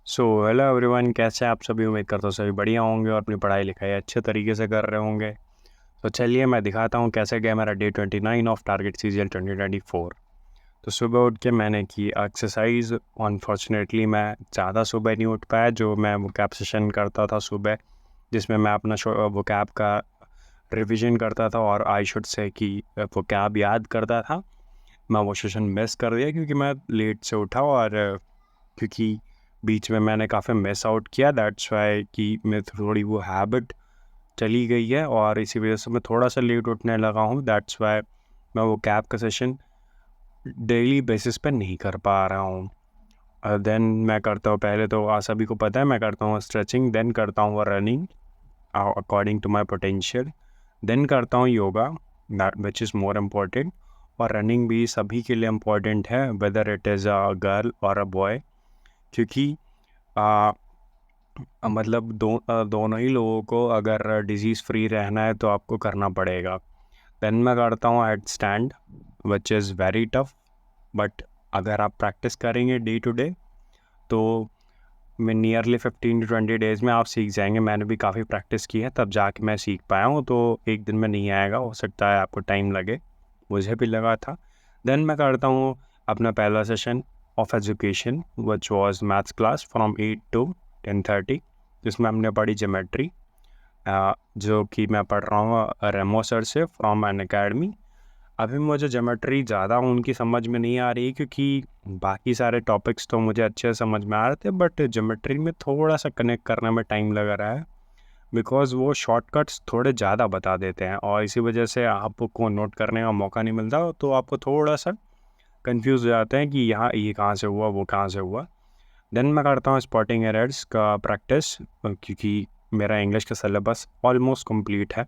So hello everyone, कैसे आप सभी। उम्मीद करता हूँ सभी बढ़िया होंगे और अपनी पढ़ाई लिखाई अच्छे तरीके से कर रहे होंगे। तो चलिए मैं दिखाता हूँ कैसे गया मेरा डे 29 ऑफ टारगेट सीजीएल 2024। तो सुबह उठ के मैंने की एक्सरसाइज। अनफॉर्चुनेटली मैं ज़्यादा सुबह नहीं उठ पाया, जो मैं वोकैब सेशन करता था सुबह, जिसमें मैं अपना वोकैब का रिवीजन करता था और आई शुड से कि वोकैब याद करता था। मैं वो सेशन मिस कर दिया क्योंकि मैं लेट से उठा, और क्योंकि बीच में मैंने काफ़ी मिस आउट किया। दैट्स वाई कि मैं थोड़ी वो हैबिट चली गई है और इसी वजह से मैं थोड़ा सा लेट उठने लगा हूँ। दैट्स वाई मैं वो कैब का सेशन डेली बेसिस पे नहीं कर पा रहा हूँ। देन मैं करता हूँ, पहले तो आप सभी को पता है, मैं करता हूँ स्ट्रेचिंग, देन करता हूँ running according to my potential, then करता हूँ yoga which is more important. और रनिंग भी सभी के लिए इम्पॉर्टेंट है, whether it is a girl और अ बॉय, क्योंकि मतलब दोनों ही लोगों को अगर डिजीज़ फ्री रहना है तो आपको करना पड़ेगा। देन मैं करता हूँ head stand which is very tough, but अगर आप प्रैक्टिस करेंगे डे टू डे तो मैं नियरली 15 to 20 डेज़ में आप सीख जाएंगे। मैंने भी काफ़ी प्रैक्टिस की है, तब जाके मैं सीख पाया हूँ। तो एक दिन में नहीं आएगा, हो सकता है आपको टाइम लगे, मुझे भी लगा था। देन मैं करता हूँ अपना पहला session of education which was maths class from 8 to 10:30, जिसमें हमने पढ़ी ज्योमेट्री, जो कि मैं पढ़ रहा हूँ रेमो सर से फ्रॉम एन अकेडमी। अभी मुझे ज्योमेट्री ज़्यादा उनकी समझ में नहीं आ रही, क्योंकि बाकी सारे टॉपिक्स तो मुझे अच्छे से समझ में आ रहे थे, बट ज्योमेट्री में थोड़ा सा कनेक्ट करने में टाइम लग रहा है, बिकॉज़ वो शॉर्टकट्स थोड़े ज़्यादा बता देते हैं और इसी वजह से आपको नोट करने का मौका नहीं मिलता, तो आपको थोड़ा सा कंफ्यूज हो जाते हैं कि यहाँ ये कहाँ से हुआ, वो कहाँ से हुआ। देन मैं करता हूँ स्पॉटिंग एरर्स का प्रैक्टिस, क्योंकि मेरा इंग्लिश का सिलेबस ऑलमोस्ट कंप्लीट है।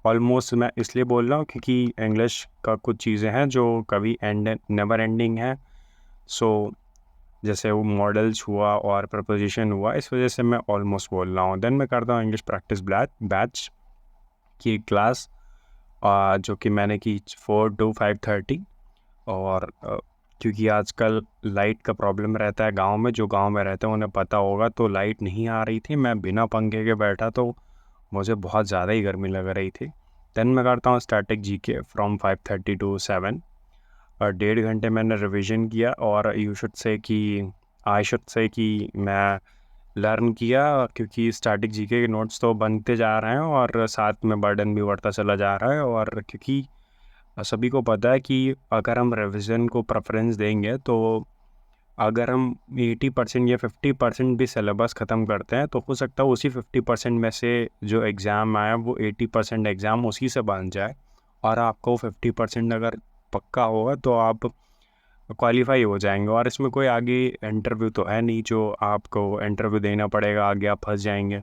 ऑलमोस्ट मैं इसलिए बोल रहा हूँ क्योंकि इंग्लिश का कुछ चीज़ें हैं जो कभी नेवर एंडिंग है। सो जैसे वो मॉडल्स हुआ और प्रपोजिशन हुआ, इस वजह से मैं ऑलमोस्ट बोल रहा हूँ। देन मैं करता हूँ इंग्लिश प्रैक्टिस बैच की क्लास, जो कि मैंने की 4 to 5:30। और क्योंकि आजकल लाइट का प्रॉब्लम रहता है गांव में, जो गांव में रहते हैं उन्हें पता होगा, तो लाइट नहीं आ रही थी, मैं बिना पंखे के बैठा तो मुझे बहुत ज़्यादा ही गर्मी लग रही थी। देन मैं करता हूँ स्टैटिक जीके फ्रॉम 5:30 to 7, और 1.5 घंटे मैंने रिवीजन किया, और यू शुड से कि आई शुड से कि मैं लर्न किया, क्योंकि स्टैटिक जीके के नोट्स तो बनते जा रहे हैं और साथ में बर्डन भी बढ़ता चला जा रहा है। और क्योंकि सभी को पता है कि अगर हम रिवीजन को प्रेफरेंस देंगे तो अगर हम 80% या 50% भी सिलेबस ख़त्म करते हैं, तो हो सकता है उसी 50% में से जो एग्ज़ाम आया वो 80% एग्ज़ाम उसी से बन जाए, और आपको 50% अगर पक्का होगा तो आप क्वालिफाई हो जाएंगे। और इसमें कोई आगे इंटरव्यू तो है नहीं जो आपको इंटरव्यू देना पड़ेगा, आगे आप फंस जाएंगे।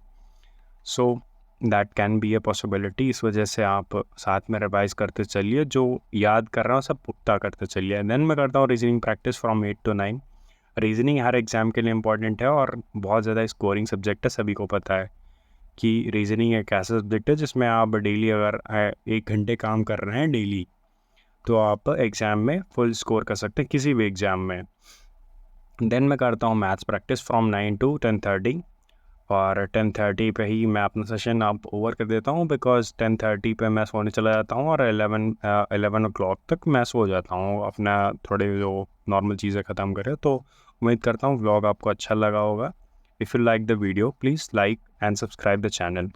So that can be a possibility. इस वजह से आप साथ में रिवाइज करते चलिए, जो याद कर रहा हूँ सब पुख्ता करते चलिए। देन मैं करता हूँ reasoning practice from 8 to 9। Reasoning her exam के लिए इम्पॉर्टेंट है और बहुत ज़्यादा स्कोरिंग सब्जेक्ट है, सभी को पता है कि रीजनिंग एक ऐसा सब्जेक्ट है जिसमें आप डेली अगर 1 घंटे काम कर रहे हैं डेली, तो आप एग्ज़ाम में फुल स्कोर कर सकते हैं किसी भी एग्ज़ाम में। देन मैं करता हूँ मैथ्स प्रैक्टिस फ्रॉम 9 to 10:30, और 10:30 पे ही मैं अपना सेशन आप ओवर कर देता हूँ, बिकॉज़ 10:30 पे मैं सोने चला जाता हूँ और 11 o'clock तक मैं सो जाता हूँ, अपना थोड़े जो नॉर्मल चीज़ें ख़त्म करें। तो उम्मीद करता हूँ व्लॉग आपको अच्छा लगा होगा। If you like the video please like and subscribe the channel.